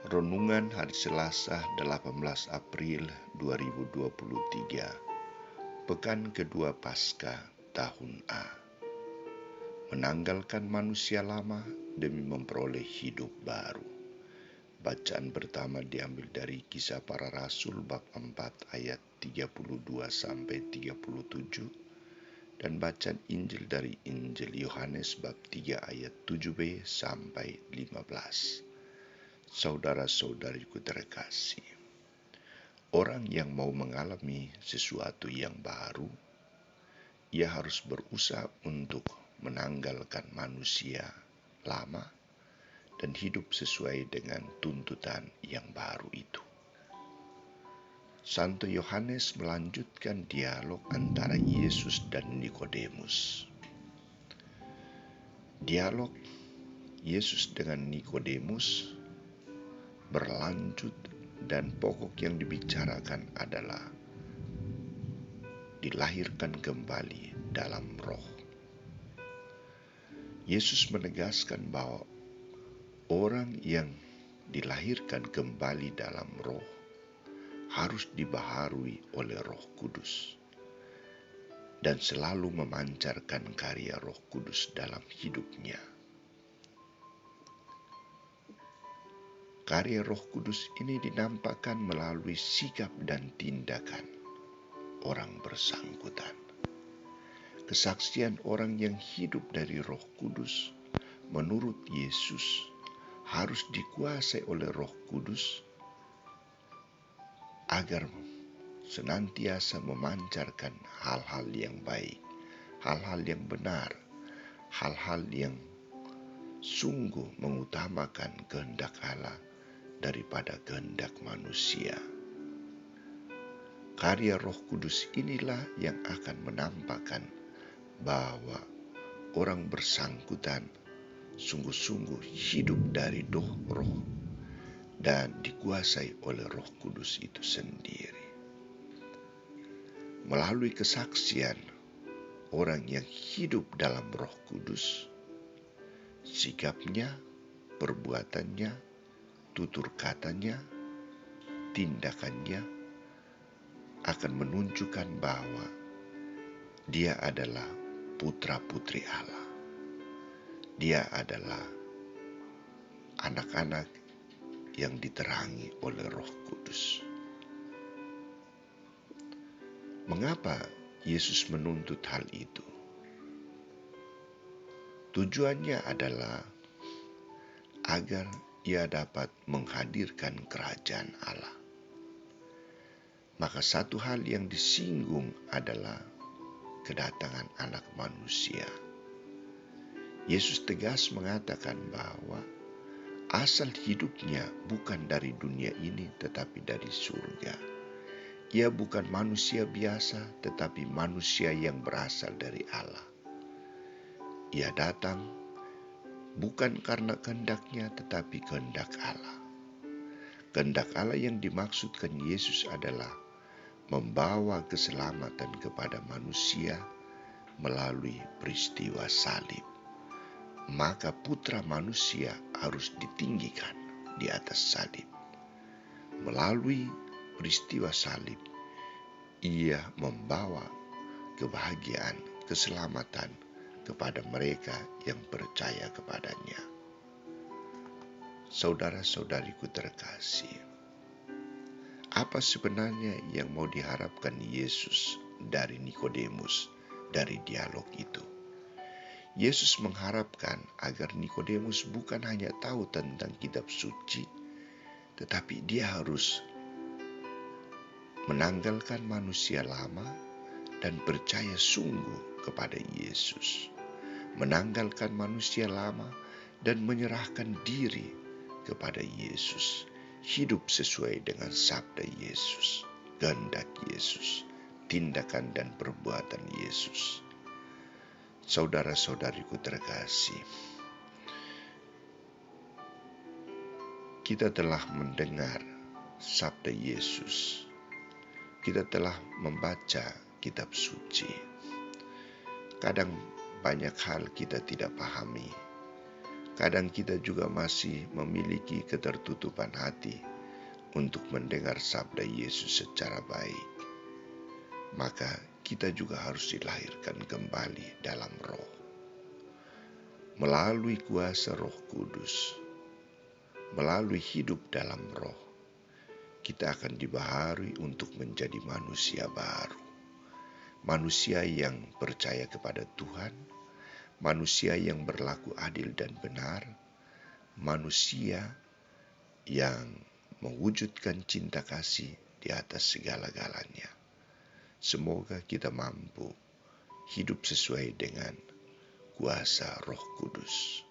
Renungan hari Selasa 18 April 2023, Pekan kedua Paskah tahun A. Menanggalkan manusia lama demi memperoleh hidup baru. Bacaan pertama diambil dari Kisah Para Rasul bab 4 ayat 32-37 dan bacaan Injil dari Injil Yohanes bab 3 ayat 7b sampai 15. Saudara-saudariku terkasih, orang yang mau mengalami sesuatu yang baru, ia harus berusaha untuk menanggalkan manusia lama dan hidup sesuai dengan tuntutan yang baru itu. Santo Yohanes melanjutkan dialog antara Yesus dan Nikodemus. Dialog Yesus dengan Nikodemus berlanjut dan pokok yang dibicarakan adalah dilahirkan kembali dalam roh. Yesus menegaskan bahwa orang yang dilahirkan kembali dalam roh harus dibaharui oleh Roh Kudus dan selalu memancarkan karya Roh Kudus dalam hidupnya. Karya Roh Kudus ini dinampakkan melalui sikap dan tindakan orang bersangkutan. Kesaksian orang yang hidup dari Roh Kudus menurut Yesus harus dikuasai oleh Roh Kudus agar senantiasa memancarkan hal-hal yang baik, hal-hal yang benar, hal-hal yang sungguh mengutamakan kehendak Allah daripada kehendak manusia. Karya Roh Kudus inilah yang akan menampakkan bahwa orang bersangkutan sungguh-sungguh hidup dari roh dan dikuasai oleh Roh Kudus itu sendiri. Melalui kesaksian orang yang hidup dalam Roh Kudus, sikapnya, perbuatannya, tutur katanya, tindakannya akan menunjukkan bahwa dia adalah putra-putri Allah. Dia adalah anak-anak yang diterangi oleh Roh Kudus. Mengapa Yesus menuntut hal itu? Tujuannya adalah agar ia dapat menghadirkan kerajaan Allah. Maka satu hal yang disinggung adalah kedatangan anak manusia. Yesus tegas mengatakan bahwa asal hidupnya bukan dari dunia ini tetapi dari surga. Ia bukan manusia biasa tetapi manusia yang berasal dari Allah. Ia datang bukan karena kehendaknya tetapi kehendak Allah. Kehendak Allah yang dimaksudkan Yesus adalah membawa keselamatan kepada manusia melalui peristiwa salib. Maka putra manusia harus ditinggikan di atas salib. Melalui peristiwa salib, ia membawa kebahagiaan, keselamatan kepada mereka yang percaya kepadanya. Saudara-saudariku terkasih, apa sebenarnya yang mau diharapkan Yesus dari Nikodemus dari dialog itu? Yesus mengharapkan agar Nikodemus bukan hanya tahu tentang kitab suci, tetapi dia harus menanggalkan manusia lama dan percaya sungguh kepada Yesus. Menanggalkan manusia lama dan menyerahkan diri kepada Yesus. Hidup sesuai dengan sabda Yesus, kehendak Yesus, tindakan dan perbuatan Yesus. Saudara-saudariku terkasih, kita telah mendengar sabda Yesus. Kita telah membaca kitab suci. Kadang banyak hal kita tidak pahami, kadang kita juga masih memiliki ketertutupan hati untuk mendengar sabda Yesus secara baik. Maka kita juga harus dilahirkan kembali dalam Roh. Melalui kuasa Roh Kudus, melalui hidup dalam Roh, kita akan dibaharui untuk menjadi manusia baru. Manusia yang percaya kepada Tuhan, manusia yang berlaku adil dan benar, manusia yang mewujudkan cinta kasih di atas segala-galanya. Semoga kita mampu hidup sesuai dengan kuasa Roh Kudus.